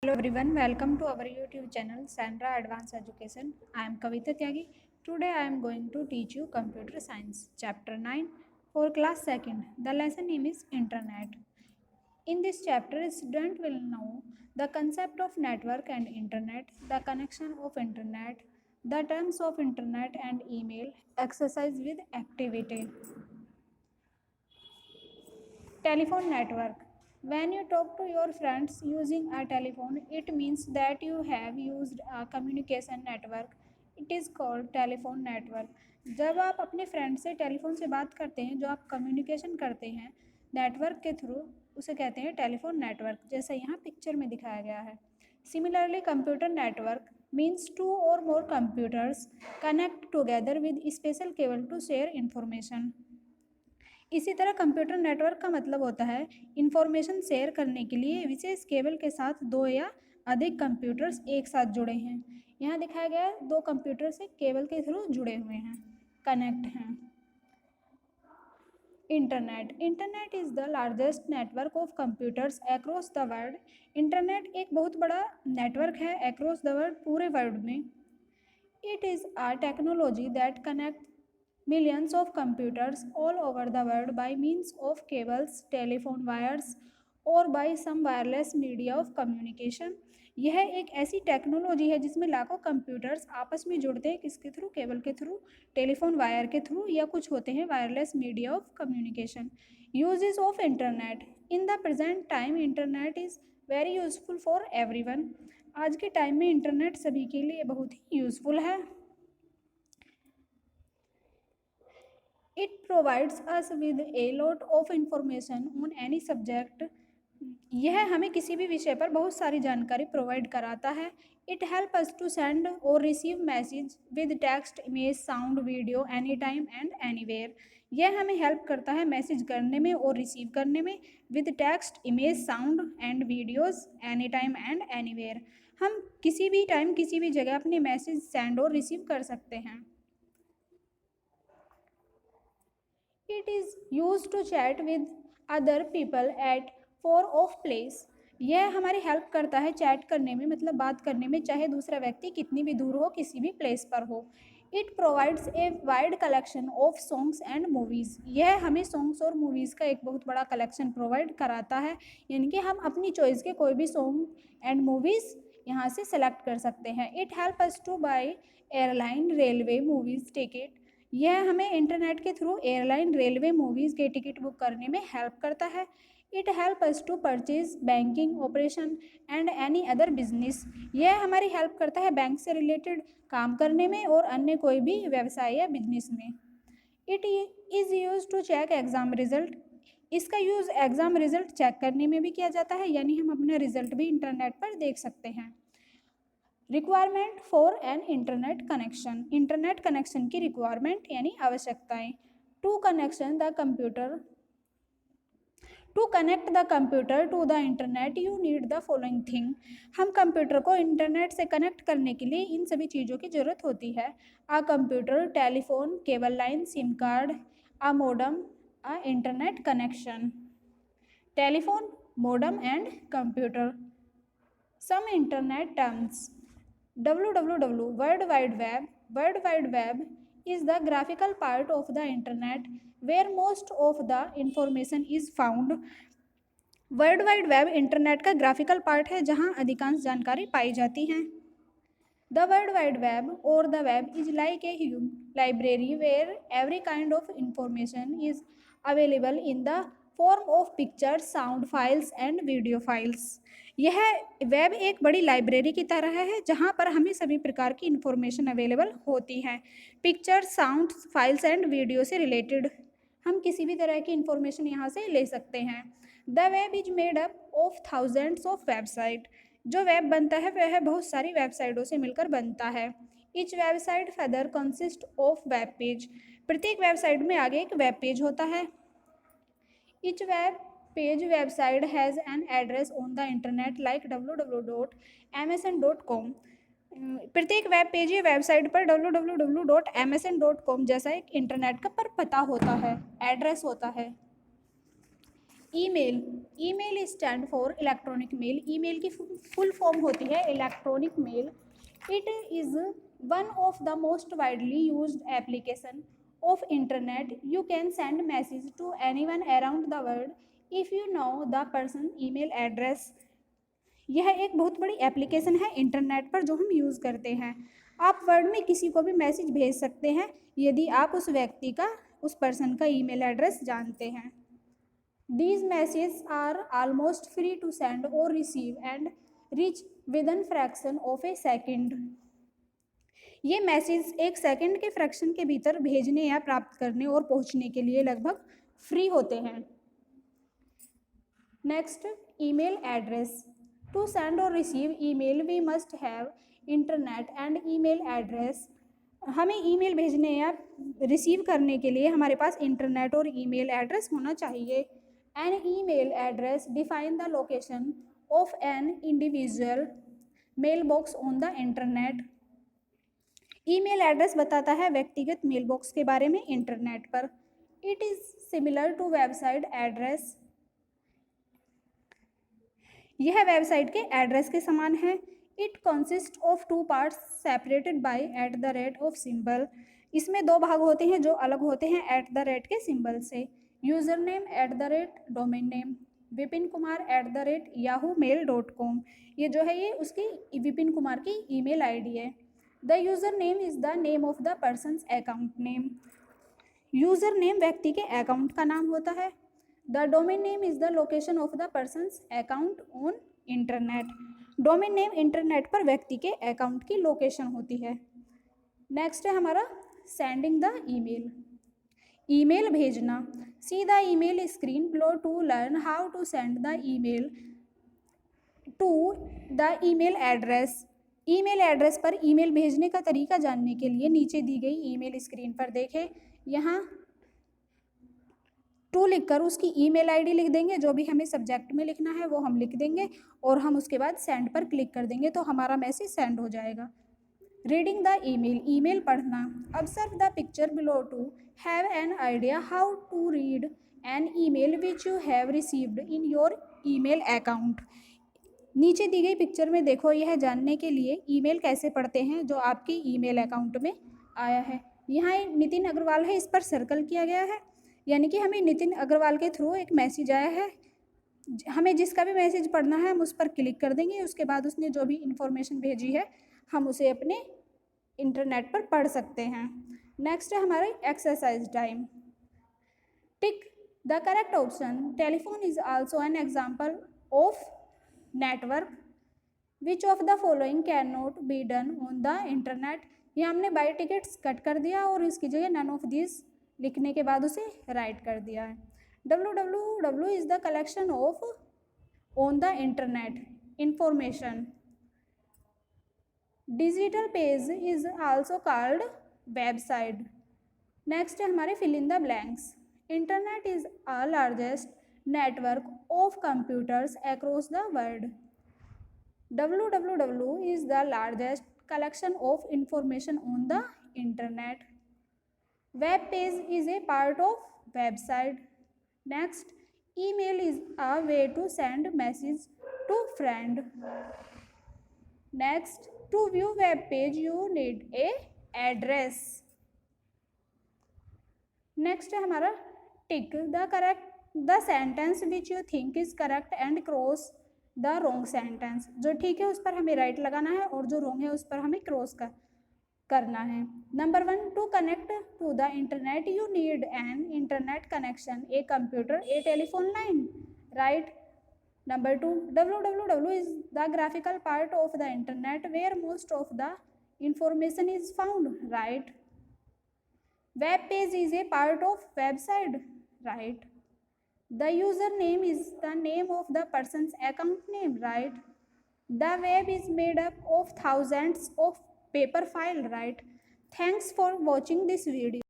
Hello everyone, welcome to our YouTube channel Sandra Advanced Education. I am Kavita Tyagi. Today I am going to teach you Computer Science Chapter 9 for class 2nd. The lesson name is Internet. In this chapter, student will know the concept of network and internet, the connection of internet, the terms of internet and email, exercise with activity. Telephone network. When you talk to your friends using a telephone, it means that you have used a communication network. It is called telephone network. जब आप अपने friend से telephone से बात करते हैं, जो आप कम्युनिकेशन करते हैं नेटवर्क के थ्रू, उसे कहते हैं टेलीफोन नेटवर्क, जैसा यहाँ पिक्चर में दिखाया गया है. Similarly, computer network means two or more computers connect together with special cable to share information. इसी तरह कंप्यूटर नेटवर्क का मतलब होता है इंफॉर्मेशन शेयर करने के लिए विशेष केबल के साथ दो या अधिक कंप्यूटर्स एक साथ जुड़े हैं. यहाँ दिखाया गया है दो कंप्यूटर से केबल के थ्रू जुड़े हुए हैं, कनेक्ट हैं. Internet is the largest network of computers across the world. Internet एक बहुत बड़ा नेटवर्क है अक्रॉस द वर्ल्ड, पूरे वर्ल्ड में. It is a technology that connect millions of computers all over the world by means of cables, telephone wires or by some wireless media of communication. यह एक ऐसी technology है जिसमें लाखों computers आपस में जुड़ते हैं. किसके थ्रू? केबल के थ्रू, टेलीफोन वायर के थ्रू, या कुछ होते हैं wireless media of communication. Uses of internet. In the present time internet is very useful for everyone. आज के टाइम में इंटरनेट सभी के लिए बहुत ही यूजफुल है. It provides us with a lot of information on any subject. यह हमें किसी भी विषय पर बहुत सारी जानकारी प्रोवाइड कराता है. It helps us to send or receive message with text, image, sound, video, anytime and anywhere. यह हमें हेल्प करता है मैसेज करने में और रिसीव करने में with text, image, sound and videos, any time and anywhere. हम किसी भी टाइम किसी भी जगह अपने मैसेज सेंड और रिसीव कर सकते हैं. It is used to chat with other people at far off place. यह हमारी हेल्प करता है चैट करने में, मतलब बात करने में, चाहे दूसरा व्यक्ति कितनी भी दूर हो, किसी भी प्लेस पर हो. It provides a wide collection of songs and movies. यह हमें सॉन्ग्स और मूवीज़ का एक बहुत बड़ा कलेक्शन प्रोवाइड कराता है, यानी कि हम अपनी चॉइस के कोई भी सॉन्ग एंड मूवीज़ यहाँ से सेलेक्ट कर सकते हैं. It help us to buy airline, railway, movies ticket. यह हमें इंटरनेट के थ्रू एयरलाइन, रेलवे, मूवीज़ के टिकट बुक करने में हेल्प करता है. It help us to purchase banking operation and any other business. यह हमारी हेल्प करता है बैंक से रिलेटेड काम करने में और अन्य कोई भी व्यवसाय या बिजनेस में. It is use to check exam result. इसका यूज़ एग्ज़ाम रिजल्ट चेक करने में भी किया जाता है, यानी हम अपना रिजल्ट भी इंटरनेट पर देख सकते हैं. Requirement for an internet connection. Internet connection की रिक्वायरमेंट यानी आवश्यकताएं. To connection the computer to connect the computer to the internet you need the following thing. हम कंप्यूटर को इंटरनेट से कनेक्ट करने के लिए इन सभी चीज़ों की ज़रूरत होती है. A computer, telephone, cable line, sim card, a modem, a internet connection. Telephone, modem and computer. Some internet terms. www World Wide Web. World Wide Web is the graphical part of the internet where most of the information is found. World wide web internet का graphical part है जहां अधिकांश जानकारी पाई जाती हैं. The world wide web और the web is like a huge library where every kind of information is available in the form of picture, sound files and video files. यह वेब एक बड़ी लाइब्रेरी की तरह है जहाँ पर हमें सभी प्रकार की इंफॉर्मेशन अवेलेबल होती है, picture, sound files and video से रिलेटेड. हम किसी भी तरह की इंफॉर्मेशन यहाँ से ले सकते हैं. The web is made up of thousands of website. जो वेब बनता है वह बहुत सारी वेबसाइटों से मिलकर बनता है. Each website further consist of web page. प्रत्येक वेबसाइट में आगे एक वेब पेज होता है. Each web page website has an address on the internet like www.msn.com. प्रत्येक वेब पेज या वेबसाइट पर www.msn.com जैसा एक इंटरनेट का पर पता होता है, एड्रेस होता है. Email, email stand for electronic mail. Email की फुल फॉर्म होती है electronic mail. It is one of the most widely used application of internet. You can send message to anyone around the world if you know the person email address. यह एक बहुत बड़ी application है internet पर जो हम use करते हैं। आप वर्ड में किसी को भी मैसेज भेज सकते हैं यदि आप उस व्यक्ति का, उस पर्सन का ईमेल एड्रेस जानते हैं। These messages are almost free to send or receive and reach within fraction of a second. ये मैसेज एक सेकंड के फ्रैक्शन के भीतर भेजने या प्राप्त करने और पहुंचने के लिए लगभग फ्री होते हैं। Next, email address. To send और receive email we must have internet and email address. हमें ईमेल भेजने या रिसीव करने के लिए हमारे पास इंटरनेट और ईमेल एड्रेस होना चाहिए। An email address define the location of an individual mailbox on the internet. Email address बताता है व्यक्तिगत मेल बॉक्स के बारे में इंटरनेट पर। It is similar to website address. यह वेबसाइट के एड्रेस के समान है। It consist of two parts separated by @ of symbol. इसमें दो भाग होते हैं जो अलग होते हैं @ के सिंबल से। User name @ domain name. Vipin Kumar @yahoomail.com। ये जो है ये उसकी विपिन कुमार की ईमेल आईडी है। The user name is the name of the persons account name. User name व्यक्ति के अकाउंट का नाम होता है। The domain name is the location of the persons account on internet. Domain name internet पर व्यक्ति के अकाउंट की लोकेशन होती है। नेक्स्ट है हमारा सेंडिंग द ईमेल। ईमेल भेजना। See the email screen below to learn how to send the email to the email address. Email address पर ईमेल भेजने का तरीका जानने के लिए नीचे दी गई ईमेल स्क्रीन पर देखें। यहाँ टू लिखकर उसकी ईमेल आईडी लिख देंगे, जो भी हमें सब्जेक्ट में लिखना है वो हम लिख देंगे और हम उसके बाद सेंड पर क्लिक कर देंगे तो हमारा मैसेज सेंड हो जाएगा। रीडिंग द ईमेल, ईमेल पढ़ना। Observe the picture below to have an idea how to read an email which you have received in your email account. नीचे दी गई पिक्चर में देखो यह जानने के लिए ईमेल कैसे पढ़ते हैं जो आपके ईमेल अकाउंट में आया है। यहाँ नितिन अग्रवाल है, इस पर सर्कल किया गया है, यानी कि हमें नितिन अग्रवाल के थ्रू एक मैसेज आया है। हमें जिसका भी मैसेज पढ़ना है हम उस पर क्लिक कर देंगे, उसके बाद उसने जो भी इंफॉर्मेशन भेजी है हम उसे अपने इंटरनेट पर पढ़ सकते हैं। नेक्स्ट है हमारा exercise time. Tick the correct option. Telephone is also an example of network. Which of the following can not be done on the internet. ये हमने बाई टिकट्स कट कर दिया और इसकी जगह नन ऑफ दिस लिखने के बाद उसे राइट कर दिया है। www is the collection of on the internet information. Digital page is also called website. Next है हमारे fill in the blanks. Internet is a largest network of computers across the world. www is the largest collection of information on the internet. Web page is a part of website. Next, email is a way to send message to friend. Next, to view web page you need a address. Next है हमारा tick the sentence which you think is correct and cross the wrong sentence. जो ठीक है उस पर हमें right लगाना है और जो रॉन्ग है उस पर हमें क्रॉस करना है। Number 1, to connect to the internet you need an internet connection, a computer, a telephone line, right. Number 2, www is the graphical part of the internet where most of the information is found, right. Web page is a part of website, right. The username is the name of the person's account name, right? The web is made up of thousands of paper files, right? Thanks for watching this video.